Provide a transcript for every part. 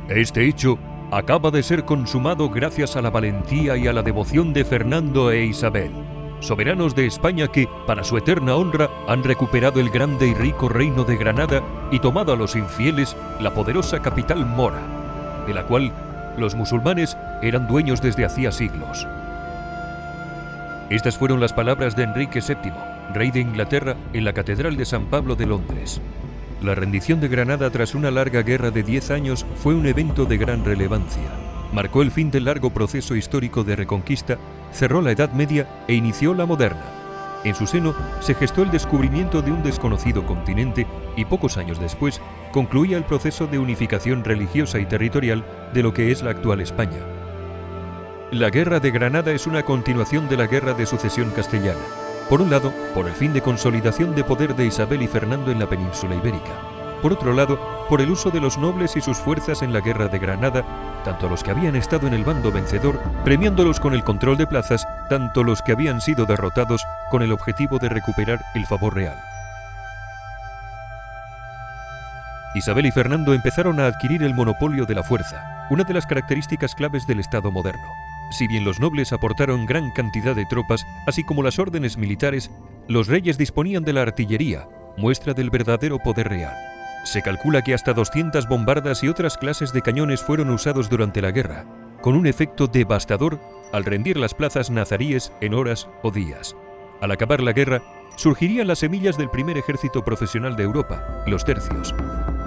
Este hecho acaba de ser consumado gracias a la valentía y a la devoción de Fernando e Isabel, soberanos de España que, para su eterna honra, han recuperado el grande y rico reino de Granada y tomado a los infieles la poderosa capital mora, de la cual los musulmanes eran dueños desde hacía siglos. Estas fueron las palabras de Enrique VII, rey de Inglaterra, en la Catedral de San Pablo de Londres. La rendición de Granada tras una larga guerra de 10 años fue un evento de gran relevancia. Marcó el fin del largo proceso histórico de reconquista, cerró la Edad Media e inició la moderna. En su seno se gestó el descubrimiento de un desconocido continente y pocos años después concluía el proceso de unificación religiosa y territorial de lo que es la actual España. La Guerra de Granada es una continuación de la Guerra de Sucesión Castellana. Por un lado, por el fin de consolidación de poder de Isabel y Fernando en la península ibérica. Por otro lado, por el uso de los nobles y sus fuerzas en la Guerra de Granada, tanto los que habían estado en el bando vencedor, premiándolos con el control de plazas, tanto los que habían sido derrotados con el objetivo de recuperar el favor real. Isabel y Fernando empezaron a adquirir el monopolio de la fuerza, una de las características claves del Estado moderno. Si bien los nobles aportaron gran cantidad de tropas, así como las órdenes militares, los reyes disponían de la artillería, muestra del verdadero poder real. Se calcula que hasta 200 bombardas y otras clases de cañones fueron usados durante la guerra, con un efecto devastador al rendir las plazas nazaríes en horas o días. Al acabar la guerra, surgirían las semillas del primer ejército profesional de Europa, los tercios,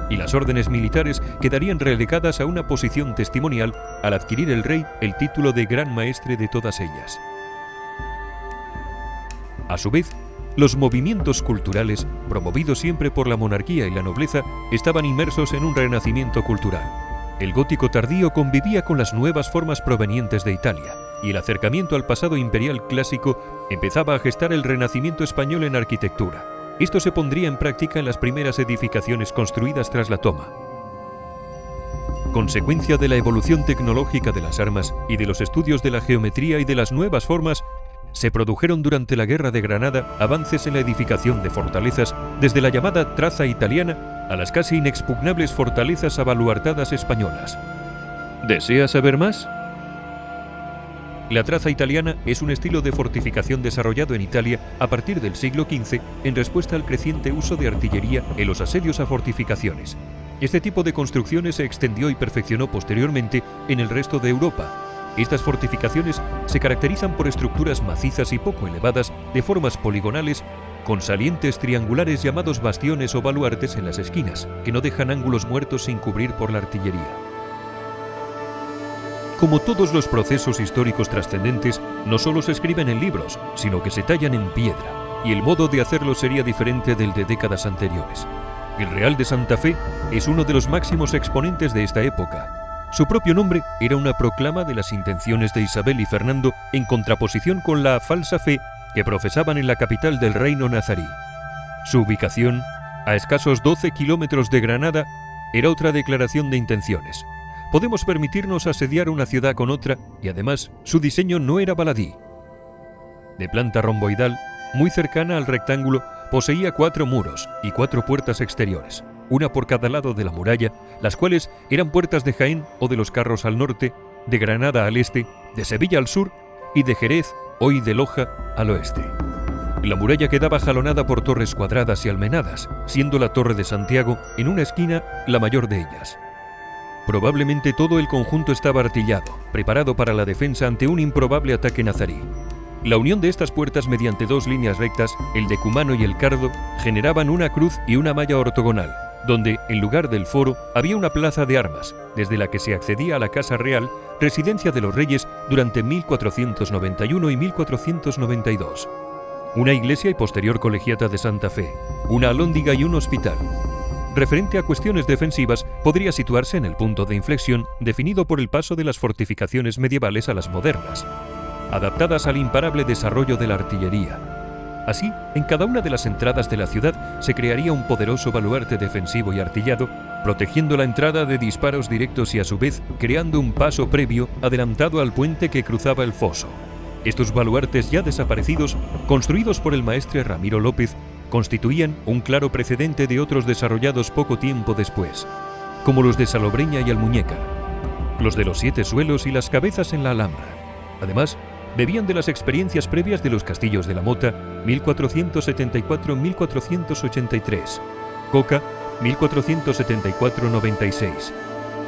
y las órdenes militares quedarían relegadas a una posición testimonial al adquirir el rey el título de gran maestre de todas ellas. A su vez, los movimientos culturales, promovidos siempre por la monarquía y la nobleza, estaban inmersos en un renacimiento cultural. El gótico tardío convivía con las nuevas formas provenientes de Italia, y el acercamiento al pasado imperial clásico empezaba a gestar el renacimiento español en arquitectura. Esto se pondría en práctica en las primeras edificaciones construidas tras la toma. Consecuencia de la evolución tecnológica de las armas y de los estudios de la geometría y de las nuevas formas, se produjeron durante la Guerra de Granada avances en la edificación de fortalezas, desde la llamada traza italiana a las casi inexpugnables fortalezas abaluartadas españolas. ¿Desea saber más? La traza italiana es un estilo de fortificación desarrollado en Italia a partir del siglo XV en respuesta al creciente uso de artillería en los asedios a fortificaciones. Este tipo de construcciones se extendió y perfeccionó posteriormente en el resto de Europa. Estas fortificaciones se caracterizan por estructuras macizas y poco elevadas, de formas poligonales, con salientes triangulares llamados bastiones o baluartes en las esquinas, que no dejan ángulos muertos sin cubrir por la artillería. Como todos los procesos históricos trascendentes, no solo se escriben en libros, sino que se tallan en piedra, y el modo de hacerlo sería diferente del de décadas anteriores. El Real de Santa Fe es uno de los máximos exponentes de esta época. Su propio nombre era una proclama de las intenciones de Isabel y Fernando en contraposición con la falsa fe que profesaban en la capital del reino nazarí. Su ubicación, a escasos 12 kilómetros de Granada, era otra declaración de intenciones. Podemos permitirnos asediar una ciudad con otra y además su diseño no era baladí. De planta romboidal, muy cercana al rectángulo, poseía 4 muros y 4 puertas exteriores, una por cada lado de la muralla, las cuales eran puertas de Jaén o de los Carros al norte, de Granada al este, de Sevilla al sur y de Jerez, hoy de Loja, al oeste. La muralla quedaba jalonada por torres cuadradas y almenadas, siendo la Torre de Santiago, en una esquina, la mayor de ellas. Probablemente todo el conjunto estaba artillado, preparado para la defensa ante un improbable ataque nazarí. La unión de estas puertas mediante 2 líneas rectas, el decumano y el cardo, generaban una cruz y una malla ortogonal, donde, en lugar del foro, había una plaza de armas, desde la que se accedía a la Casa Real, residencia de los reyes durante 1491 y 1492. Una iglesia y posterior colegiata de Santa Fe, una alhóndiga y un hospital. Referente a cuestiones defensivas, podría situarse en el punto de inflexión definido por el paso de las fortificaciones medievales a las modernas, adaptadas al imparable desarrollo de la artillería. Así, en cada una de las entradas de la ciudad se crearía un poderoso baluarte defensivo y artillado, protegiendo la entrada de disparos directos y a su vez creando un paso previo adelantado al puente que cruzaba el foso. Estos baluartes ya desaparecidos, construidos por el maestre Ramiro López, constituían un claro precedente de otros desarrollados poco tiempo después. como los de Salobreña y Almuñécar, los de los 7 suelos y las cabezas en la Alhambra. Además, bebían de las experiencias previas de los castillos de la Mota, 1474-1483, Coca, 1474-96,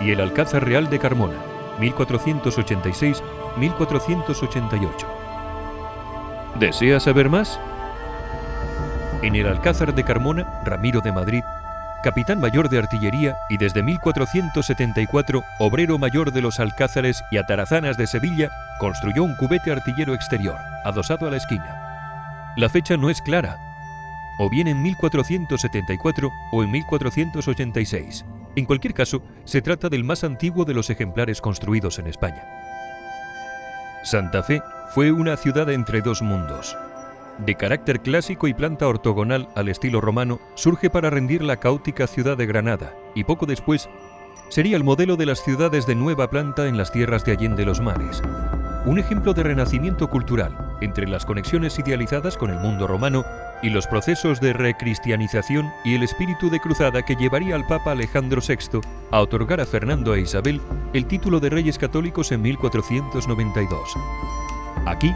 y el Alcázar Real de Carmona, 1486-1488. ¿Desea saber más? En el Alcázar de Carmona, Ramiro de Madrid, capitán mayor de artillería y desde 1474 obrero mayor de los alcázares y atarazanas de Sevilla, construyó un cubete artillero exterior, adosado a la esquina. La fecha no es clara, o bien en 1474 o en 1486. En cualquier caso, se trata del más antiguo de los ejemplares construidos en España. Santa Fe fue una ciudad entre dos mundos. De carácter clásico y planta ortogonal al estilo romano, surge para rendir la caótica ciudad de Granada y poco después sería el modelo de las ciudades de nueva planta en las tierras de Allende los Mares. Un ejemplo de renacimiento cultural entre las conexiones idealizadas con el mundo romano y los procesos de recristianización y el espíritu de cruzada que llevaría al Papa Alejandro VI a otorgar a Fernando e Isabel el título de Reyes Católicos en 1492. Aquí,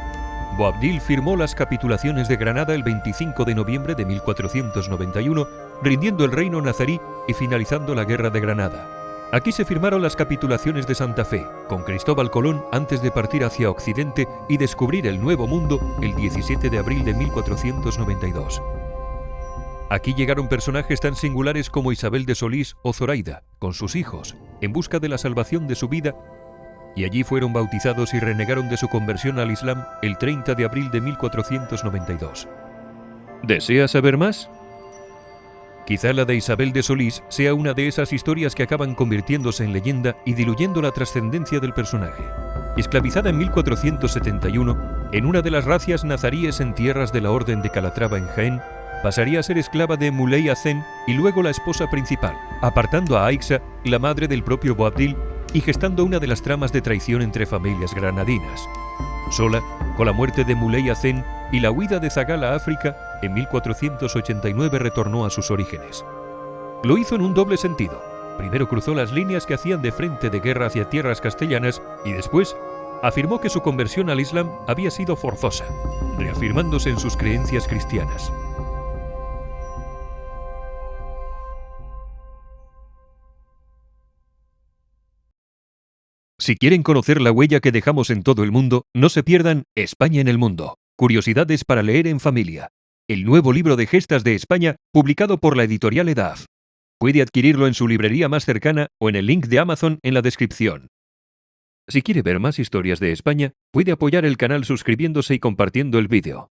Boabdil firmó las capitulaciones de Granada el 25 de noviembre de 1491, rindiendo el reino nazarí y finalizando la Guerra de Granada. Aquí se firmaron las capitulaciones de Santa Fe, con Cristóbal Colón antes de partir hacia Occidente y descubrir el Nuevo Mundo el 17 de abril de 1492. Aquí llegaron personajes tan singulares como Isabel de Solís o Zoraida, con sus hijos, en busca de la salvación de su vida, y allí fueron bautizados y renegaron de su conversión al Islam el 30 de abril de 1492. ¿Desea saber más? Quizá la de Isabel de Solís sea una de esas historias que acaban convirtiéndose en leyenda y diluyendo la trascendencia del personaje. Esclavizada en 1471, en una de las racias nazaríes en tierras de la Orden de Calatrava en Jaén, pasaría a ser esclava de Muley Hacén y luego la esposa principal, apartando a Aixa, la madre del propio Boabdil, y gestando una de las tramas de traición entre familias granadinas. Sola, con la muerte de Muley Hacén y la huida de Zagal a África, en 1489 retornó a sus orígenes. Lo hizo en un doble sentido. Primero cruzó las líneas que hacían de frente de guerra hacia tierras castellanas y después afirmó que su conversión al Islam había sido forzosa, reafirmándose en sus creencias cristianas. Si quieren conocer la huella que dejamos en todo el mundo, no se pierdan España en el Mundo. Curiosidades para leer en familia. El nuevo libro de gestas de España, publicado por la editorial EDAF. Puede adquirirlo en su librería más cercana o en el link de Amazon en la descripción. Si quiere ver más historias de España, puede apoyar el canal suscribiéndose y compartiendo el vídeo.